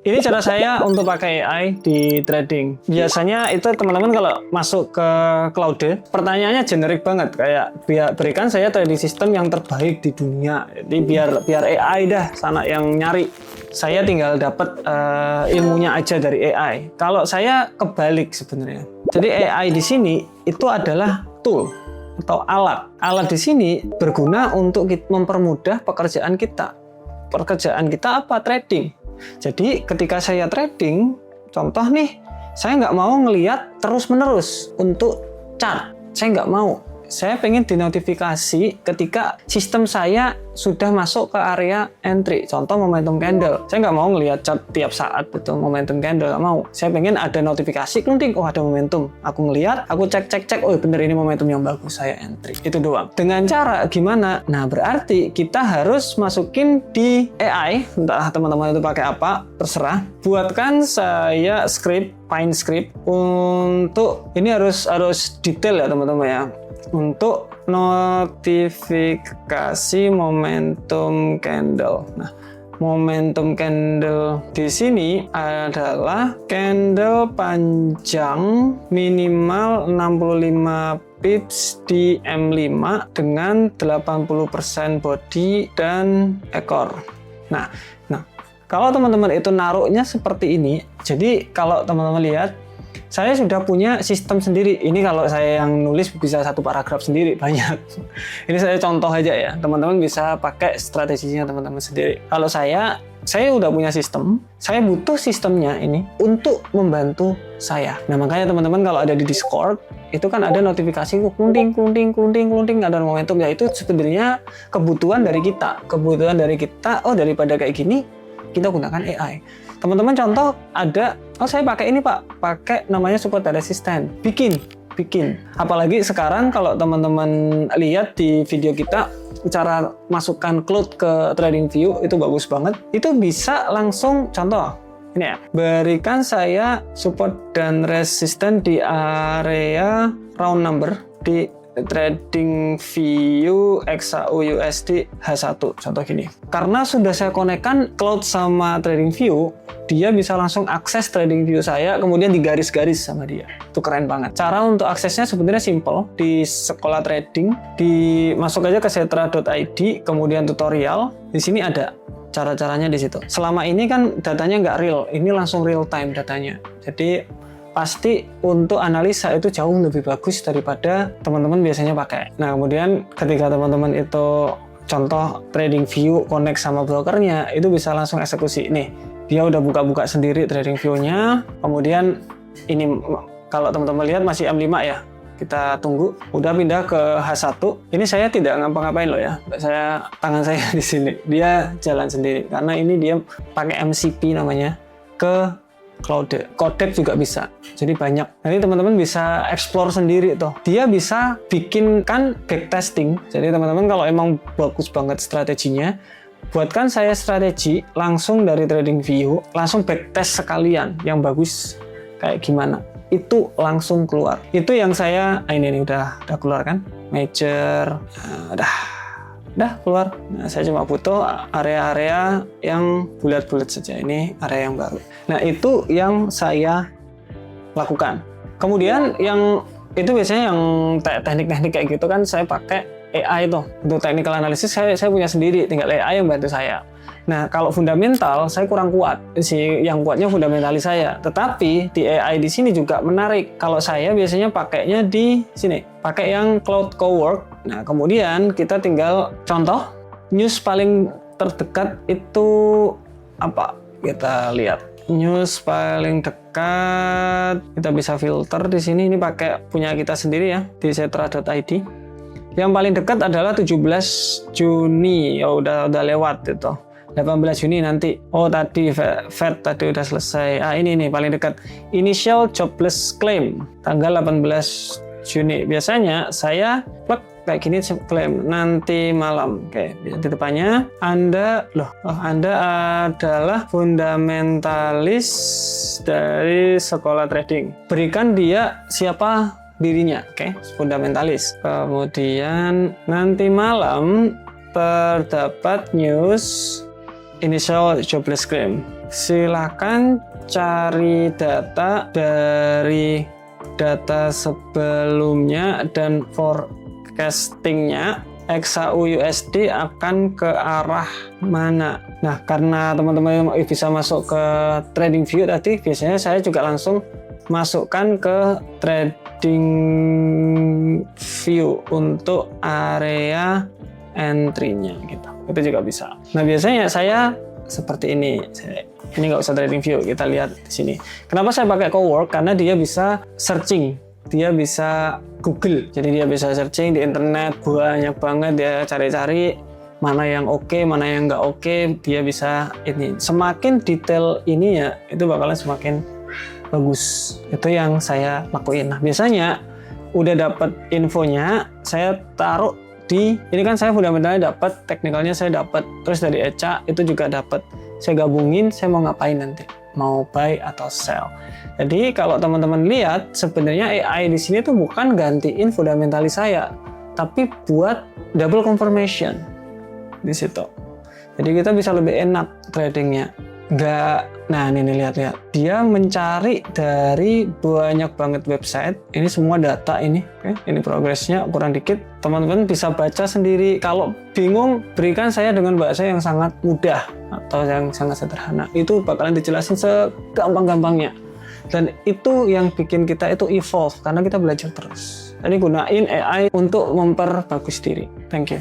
Ini cara saya untuk pakai AI di trading. Biasanya itu teman-teman kalau masuk ke Claude, pertanyaannya generik banget, kayak berikan saya trading system yang terbaik di dunia. Jadi biar AI dah sana yang nyari. Saya tinggal dapat ilmunya aja dari AI. Kalau saya kebalik sebenarnya. Jadi AI di sini itu adalah tool atau alat. Alat di sini berguna untuk mempermudah pekerjaan kita. Pekerjaan kita apa? Trading. Jadi ketika saya trading, contoh nih, saya nggak mau ngelihat terus-menerus untuk chart. Saya nggak mau. Saya pengen dinotifikasi ketika sistem saya sudah masuk ke area entry. Contoh momentum candle. Saya nggak mau ngelihat chart tiap saat itu momentum candle, nggak mau. Saya pengen ada notifikasi, klunting, oh ada momentum. Aku ngelihat, aku cek, oh bener ini momentum yang bagus, saya entry. Itu doang. Dengan cara gimana? Nah berarti kita harus masukin di AI, entah teman-teman itu pakai apa, terserah. Buatkan saya script, Pine script untuk ini harus detail ya teman-teman ya. Untuk notifikasi momentum candle. Nah, momentum candle di sini adalah candle panjang minimal 65 pips di M5 dengan 80% body dan ekor. Nah, kalau teman-teman itu naruhnya seperti ini, jadi kalau teman-teman lihat, saya sudah punya sistem sendiri. Ini kalau saya yang nulis bisa satu paragraf sendiri, banyak. Ini saya contoh aja ya. Teman-teman bisa pakai strateginya teman-teman sendiri. Kalau saya udah punya sistem. Saya butuh sistemnya ini untuk membantu saya. Nah, makanya teman-teman kalau ada di Discord, itu kan ada notifikasi kunting, ada momentum. Ya itu sebenarnya kebutuhan dari kita. Kebutuhan dari kita, oh daripada kayak gini, kita gunakan AI. Teman-teman contoh ada, oh saya pakai ini Pak, pakai namanya support resistant, bikin. Apalagi sekarang kalau teman-teman lihat di video kita, cara masukkan Claude ke TradingView itu bagus banget. Itu bisa langsung contoh, ini ya, berikan saya support dan resistant di area round number di TradingView XAU/USD H1, contoh gini. Karena sudah saya konekkan Claude sama TradingView, dia bisa langsung akses TradingView saya, kemudian digaris-garis sama dia. Itu keren banget. Cara untuk aksesnya sebenarnya simple. Di sekolah trading, masuk aja ke setra.id, kemudian tutorial. Di sini ada cara-caranya di situ. Selama ini kan datanya nggak real, ini langsung real time datanya. Jadi pasti untuk analisa itu jauh lebih bagus daripada teman-teman biasanya pakai. Nah, kemudian ketika teman-teman itu contoh TradingView connect sama brokernya, itu bisa langsung eksekusi. Nih, dia udah buka-buka sendiri TradingView-nya. Kemudian ini kalau teman-teman lihat masih M5 ya. Kita tunggu, udah pindah ke H1. Ini saya tidak ngapa-ngapain loh ya. Tangan saya di sini. Dia jalan sendiri karena ini dia pakai MCP namanya ke Claude. Codec juga bisa. Jadi banyak. Nanti teman-teman bisa explore sendiri tuh. Dia bisa bikinkan backtesting. Jadi teman-teman kalau emang bagus banget strateginya, buatkan saya strategi langsung dari TradingView, langsung backtest sekalian yang bagus kayak gimana. Itu langsung keluar. Itu yang saya, ini udah keluar kan? Major, udah keluar. Nah, saya cuma butuh area-area yang bulat-bulat saja. Ini area yang baru. Nah, itu yang saya lakukan. Kemudian yang itu biasanya yang teknik-teknik kayak gitu kan saya pakai AI tuh. Untuk technical analysis saya punya sendiri, tinggal AI yang bantu saya. Nah, kalau fundamental saya kurang kuat. Yang kuatnya fundamentalis saya. Tetapi di AI di sini juga menarik. Kalau saya biasanya pakainya di sini. Pakai yang Cloud Cowork. Nah, kemudian kita tinggal contoh news paling terdekat itu apa? Kita lihat. News paling dekat. Kita bisa filter di sini. Ini pakai punya kita sendiri ya di setra.id. Yang paling dekat adalah 17 Juni. Oh, udah lewat itu. 18 Juni nanti. Oh, tadi Fed tadi udah selesai. Ini nih paling dekat. Initial jobless claim tanggal 18 Juni. Biasanya saya plug kayak gini klaim nanti malam. Oke, di depannya Anda adalah fundamentalis dari sekolah trading. Berikan dia siapa dirinya, oke, fundamentalis. Kemudian nanti malam terdapat news initial jobless claim. silakan cari data dari data sebelumnya dan forecastingnya XAU-USD akan ke arah mana. Nah, karena teman-teman bisa masuk ke TradingView tadi, biasanya saya juga langsung masukkan ke TradingView untuk area entry-nya gitu. Itu juga bisa. Nah, biasanya saya seperti ini. Ini nggak usah TradingView, kita lihat di sini. Kenapa saya pakai Cowork? Karena dia bisa searching, dia bisa Google, jadi dia bisa searching di internet, banyak banget dia cari-cari mana yang oke, mana yang nggak oke, dia bisa ini. Semakin detail ini ya, itu bakalan semakin bagus. Itu yang saya lakuin. Nah, biasanya udah dapat infonya, saya taruh di ini kan saya fundamentalnya dapat, teknikalnya saya dapat, terus dari Eca itu juga dapat. Saya gabungin, saya mau ngapain nanti, mau buy atau sell. Jadi kalau teman-teman lihat, sebenarnya AI di sini tuh bukan gantiin fundamentalis saya, tapi buat double confirmation di situ. Jadi kita bisa lebih enak tradingnya. Nah ini lihat-lihat, dia mencari dari banyak banget website. Ini semua data ini, oke? Ini progresnya kurang dikit. Teman-teman bisa baca sendiri. Kalau bingung, berikan saya dengan bahasa yang sangat mudah atau yang sangat sederhana. Itu bakalan dijelasin segampang-gampangnya. Dan itu yang bikin kita itu evolve karena kita belajar terus. Jadi gunain AI untuk memperbagus diri. Thank you.